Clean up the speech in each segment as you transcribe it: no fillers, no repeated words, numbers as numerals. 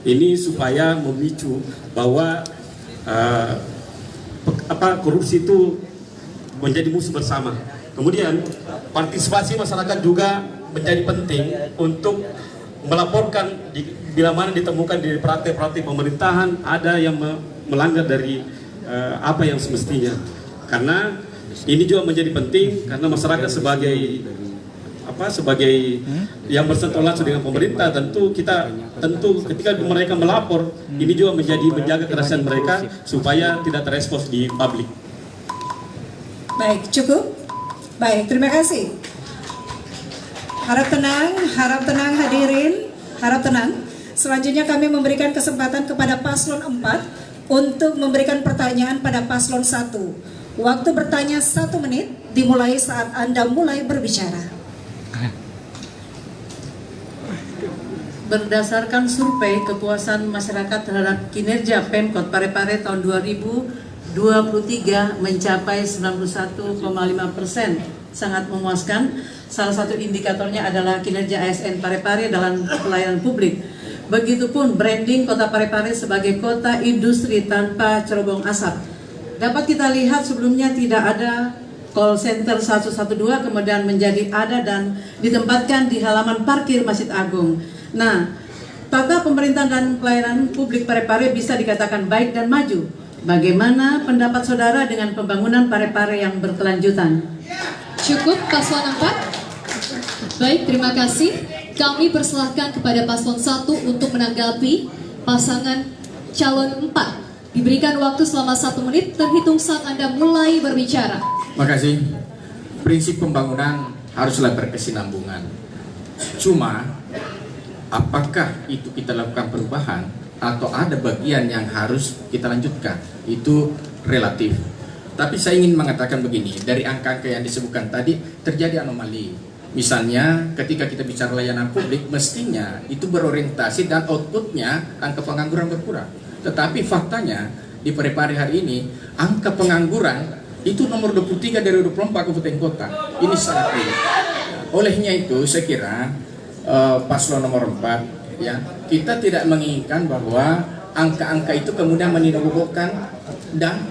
Ini supaya memicu bahwa korupsi itu menjadi musuh bersama. Kemudian partisipasi masyarakat juga menjadi penting untuk melaporkan bila mana ditemukan di praktek-praktek pemerintahan ada yang melanggar dari apa yang semestinya. Karena ini juga menjadi penting karena masyarakat sebagai yang bersentuhan langsung dengan pemerintah, tentu ketika mereka melapor, ini juga menjaga kerahasiaan mereka supaya tidak terexpose di publik. Baik, cukup. Baik, terima kasih. Harap tenang hadirin, harap tenang. Selanjutnya kami memberikan kesempatan kepada paslon 4 untuk memberikan pertanyaan pada paslon 1. Waktu bertanya 1 menit dimulai saat Anda mulai berbicara. Berdasarkan survei kepuasan masyarakat terhadap kinerja Pemkot Parepare tahun 2023 mencapai 91,5%, sangat memuaskan. Salah satu indikatornya adalah kinerja ASN Parepare dalam pelayanan publik. Begitupun branding Kota Parepare sebagai kota industri tanpa cerobong asap. Dapat kita lihat sebelumnya tidak ada call center 112, kemudian menjadi ada dan ditempatkan di halaman parkir Masjid Agung. Nah, tata pemerintahan dan pelayanan publik Parepare bisa dikatakan baik dan maju. Bagaimana pendapat saudara dengan pembangunan Parepare yang berkelanjutan? Cukup paslon 4. Baik, terima kasih. Kami persilahkan kepada paslon 1 untuk menanggapi pasangan calon 4. Diberikan waktu selama 1 menit terhitung saat Anda mulai berbicara. Makasih. Prinsip pembangunan haruslah berkesinambungan. Cuma apakah itu kita lakukan perubahan atau ada bagian yang harus kita lanjutkan, itu relatif. Tapi saya ingin mengatakan begini, dari angka-angka yang disebutkan tadi terjadi anomali. Misalnya ketika kita bicara layanan publik, mestinya itu berorientasi dan outputnya angka pengangguran berkurang. Tetapi faktanya di Parepare hari ini angka pengangguran itu nomor 23 dari 24 kabupaten kota. Ini sangat tinggi. Olehnya itu saya kira paslon nomor 4 ya, kita tidak menginginkan bahwa angka-angka itu kemudian menimbulkan dan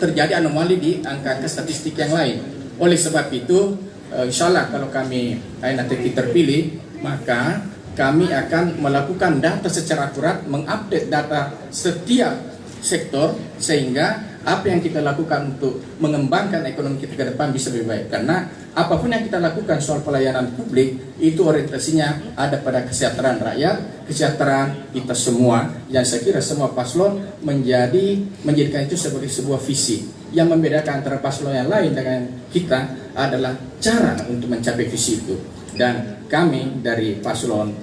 terjadi anomali di angka-angka statistik yang lain. Oleh sebab itu insya Allah kalau kami nanti terpilih, maka kami akan melakukan data secara akurat, mengupdate data setiap sektor sehingga apa yang kita lakukan untuk mengembangkan ekonomi kita ke depan bisa lebih baik. Karena apapun yang kita lakukan soal pelayanan publik itu orientasinya ada pada kesejahteraan rakyat, kesejahteraan kita semua. Yang saya kira semua paslon menjadikan itu sebagai sebuah visi. Yang membedakan antara paslon yang lain dengan kita adalah cara untuk mencapai visi itu. Dan kami dari paslon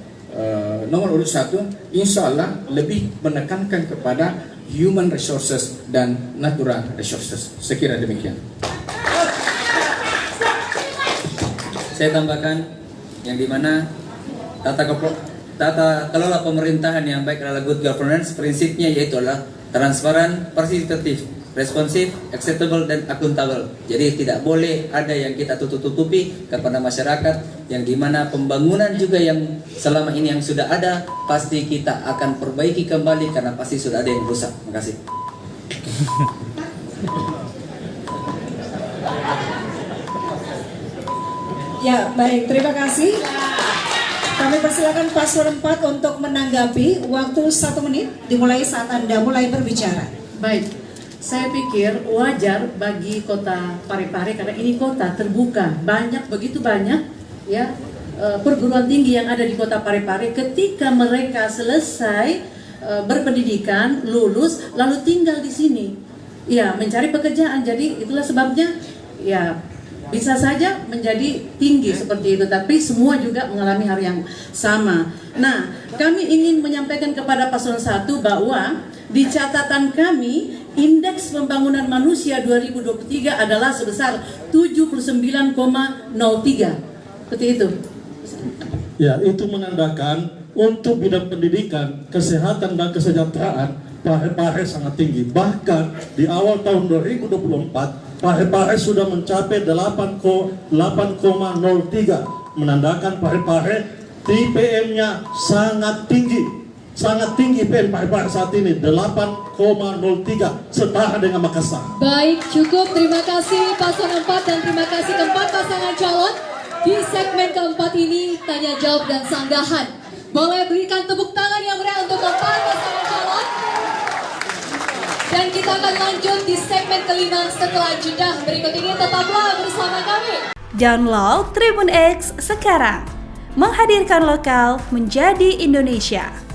nomor urut 1 insya Allah lebih menekankan kepada human resources dan natural resources. Sekira demikian. Saya tambahkan yang dimana tata kelola pemerintahan yang baik adalah good governance. Prinsipnya yaitu adalah transparan, partisipatif, responsif, acceptable, dan akuntabel. Jadi tidak boleh ada yang kita tutup-tutupi kepada masyarakat, yang dimana pembangunan juga yang selama ini yang sudah ada pasti kita akan perbaiki kembali karena pasti sudah ada yang rusak. Terima kasih. Ya, baik, terima kasih. Kami persilakan paslon 4 untuk menanggapi. Waktu 1 menit dimulai saat Anda mulai berbicara. Baik, saya pikir wajar bagi kota Parepare karena ini kota terbuka, begitu banyak ya perguruan tinggi yang ada di kota Parepare. Ketika mereka selesai berpendidikan, lulus, lalu tinggal di sini, ya mencari pekerjaan. Jadi itulah sebabnya ya bisa saja menjadi tinggi seperti itu, tapi semua juga mengalami hal yang sama. Nah, kami ingin menyampaikan kepada paslon 1 bahwa di catatan kami indeks pembangunan manusia 2023 adalah sebesar 79,03. Seperti itu. Ya, itu menandakan untuk bidang pendidikan, kesehatan dan kesejahteraan Parepare sangat tinggi. Bahkan di awal tahun 2024 Parepare sudah mencapai 8,03, menandakan Parepare TPM-nya sangat tinggi. sangat tinggi PN Parepare saat ini 8,03 setara dengan Makassar. Baik, cukup. Terima kasih paslon 4 dan terima kasih keempat pasangan calon. Di segmen keempat ini tanya jawab dan sanggahan. Boleh berikan tepuk tangan yang meriah untuk keempat pasangan calon. Dan kita akan lanjut di segmen kelima setelah jeda berikut ini. Tetaplah bersama kami. Download Tribun X sekarang. Menghadirkan lokal menjadi Indonesia.